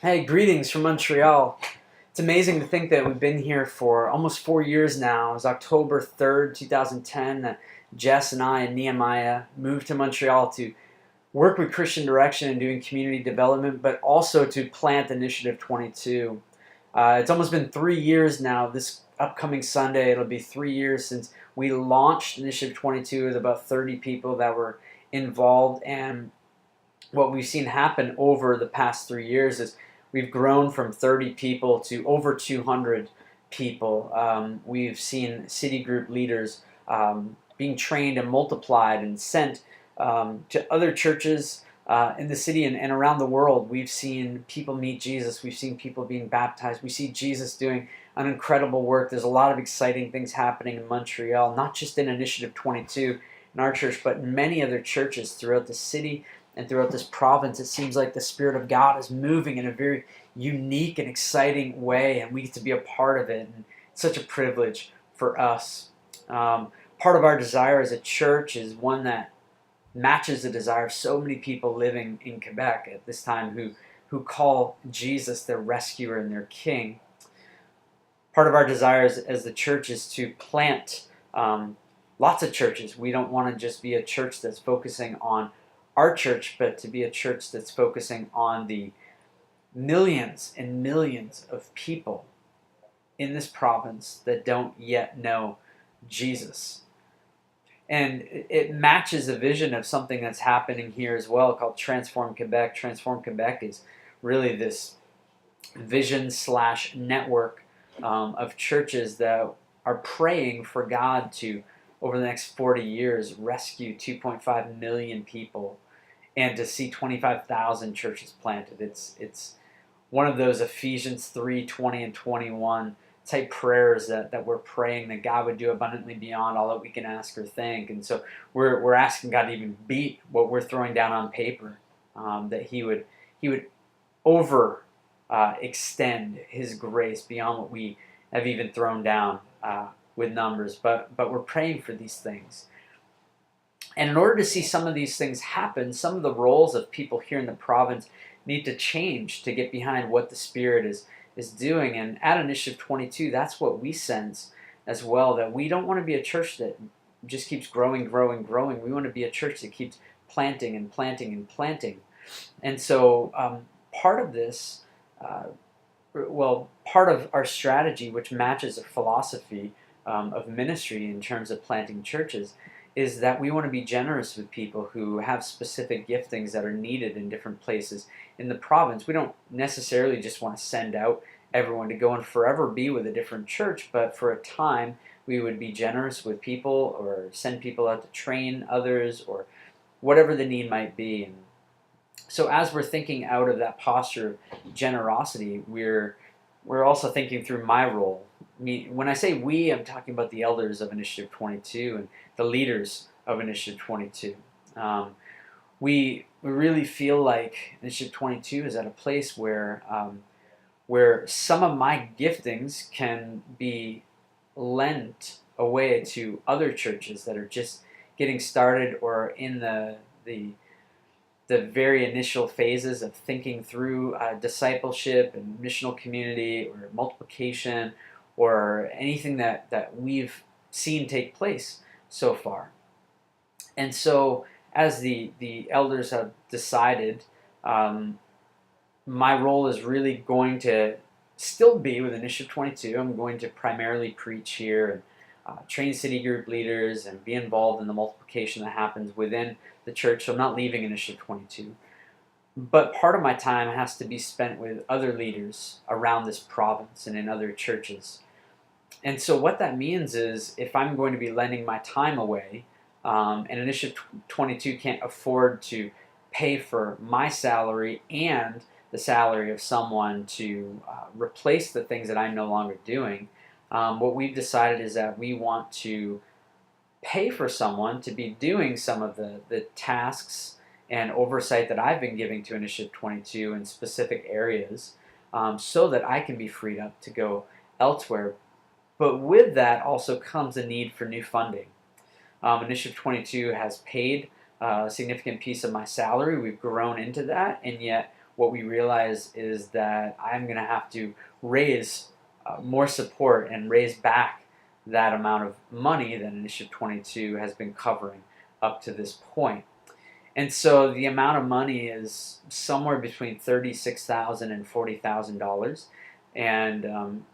Hey, greetings from Montreal. It's amazing to think that we've been here for almost 4 years now. It was October 3rd, 2010, that Jess and I and Nehemiah moved to Montreal to work with Christian Direction and doing community development, but also to plant Initiative 22. It's almost been 3 years now. This upcoming Sunday, it'll be 3 years since we launched Initiative 22 with about 30 people that were involved. And what we've seen happen over the past 3 years is we've grown from 30 people to over 200 people. We've seen city group leaders being trained and multiplied and sent to other churches in the city and around the world. We've seen people meet Jesus. We've seen people being baptized. We see Jesus doing an incredible work. There's a lot of exciting things happening in Montreal, not just in Initiative 22 in our church, but in many other churches throughout the city and throughout this province. It seems like the Spirit of God is moving in a very unique and exciting way, and we get to be a part of it. And it's such a privilege for us. Part of our desire as a church is one that matches the desire of so many people living in Quebec at this time who call Jesus their rescuer and their king. Part of our desires as the church is to plant lots of churches. We don't want to just be a church that's focusing on our church, but to be a church that's focusing on the millions and millions of people in this province that don't yet know Jesus. And it matches a vision of something that's happening here as well called Transform Quebec. Transform Quebec is really this vision slash network of churches that are praying for God to, over the next 40 years, rescue 2.5 million people and to see 25,000 churches planted. It's one of those Ephesians 3:20 and 21 type prayers that we're praying that God would do abundantly beyond all that we can ask or think. And so we're asking God to even beat what we're throwing down on paper, that He would over extend His grace beyond what we have even thrown down with numbers. But we're praying for these things. And in order to see some of these things happen, some of the roles of people here in the province need to change to get behind what the Spirit is doing. And at Initiative 22, that's what we sense as well, that we don't want to be a church that just keeps growing, growing, growing. We want to be a church that keeps planting and planting and planting. And so part of this, part of our strategy, which matches a philosophy of ministry in terms of planting churches, is that we want to be generous with people who have specific giftings that are needed in different places in the province. We don't necessarily just want to send out everyone to go and forever be with a different church, but for a time we would be generous with people or send people out to train others or whatever the need might be. And so as we're thinking out of that posture of generosity, we're also thinking through my role. When I say we, I'm talking about the elders of Initiative 22 and the leaders of Initiative 22. We really feel like Initiative 22 is at a place where some of my giftings can be lent away to other churches that are just getting started or in the very initial phases of thinking through discipleship and missional community or multiplication or anything that we've seen take place so far. And so as the elders have decided, my role is really going to still be with Initiative 22. I'm going to primarily preach here and train city group leaders and be involved in the multiplication that happens within the church. So I'm not leaving Initiative 22. But part of my time has to be spent with other leaders around this province and in other churches. And so what that means is if I'm going to be lending my time away, and Initiative 22 can't afford to pay for my salary and the salary of someone to replace the things that I'm no longer doing, what we've decided is that we want to pay for someone to be doing some of the tasks and oversight that I've been giving to Initiative 22 in specific areas, so that I can be freed up to go elsewhere. But with that also comes a need for new funding. Initiative 22 has paid a significant piece of my salary. We've grown into that, and yet what we realize is that I'm going to have to raise more support and raise back that amount of money that Initiative 22 has been covering up to this point. And so the amount of money is somewhere between $36,000 and $40,000, and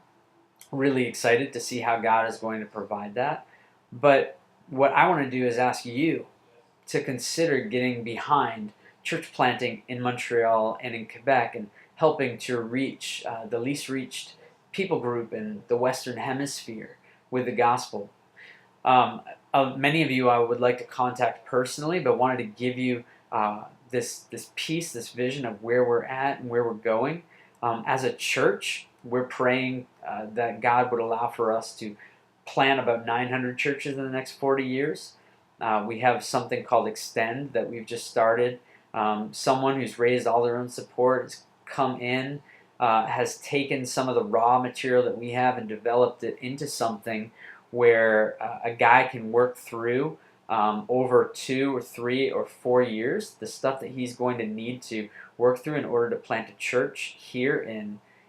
really excited to see how God is going to provide that. But what I want to do is ask you to consider getting behind church planting in Montreal and in Quebec and helping to reach the least reached people group in the Western Hemisphere with the gospel. Many of you I would like to contact personally, but wanted to give you this piece, this vision of where we're at and where we're going. As a church, we're praying that God would allow for us to plant about 900 churches in the next 40 years. We have something called Extend that we've just started. Someone who's raised all their own support has come in, has taken some of the raw material that we have and developed it into something where a guy can work through over 2 or 3 or 4 years the stuff that he's going to need to work through in order to plant a church here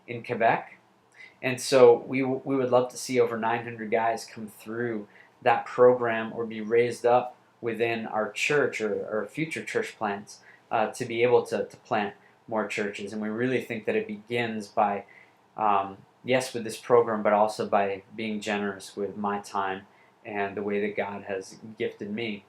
in Quebec. And so we would love to see over 900 guys come through that program or be raised up within our church or future church plants to be able to plant more churches. And we really think that it begins by, yes, with this program, but also by being generous with my time and the way that God has gifted me.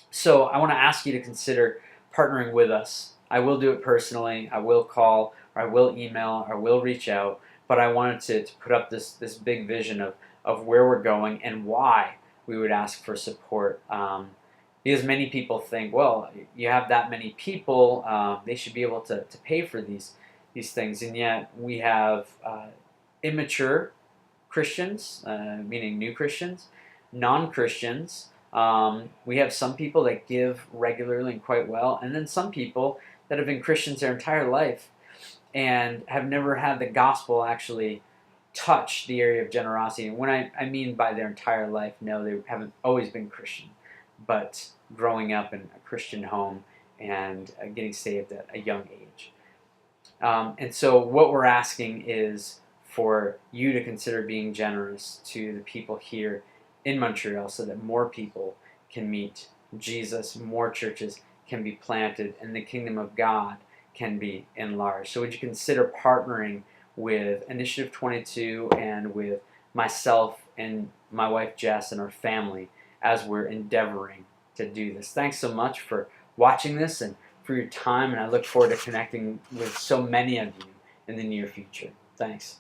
So I want to ask you to consider partnering with us. I will do it personally. I will call, or I will email, or I will reach out. But I wanted to put up this big vision of where we're going and why we would ask for support. Because many people think, well, you have that many people, they should be able to pay for these things. And yet we have immature Christians, meaning new Christians, non-Christians. We have some people that give regularly and quite well, and then some people that have been Christians their entire life and have never had the gospel actually touch the area of generosity. And when I mean by their entire life, no, they haven't always been Christian, but growing up in a Christian home and getting saved at a young age. And so what we're asking is for you to consider being generous to the people here in Montreal so that more people can meet Jesus, more churches can be planted, and the kingdom of God can be enlarged. So would you consider partnering with Initiative 22 and with myself and my wife Jess and our family as we're endeavoring to do this? Thanks so much for watching this and for your time, and I look forward to connecting with so many of you in the near future. Thanks.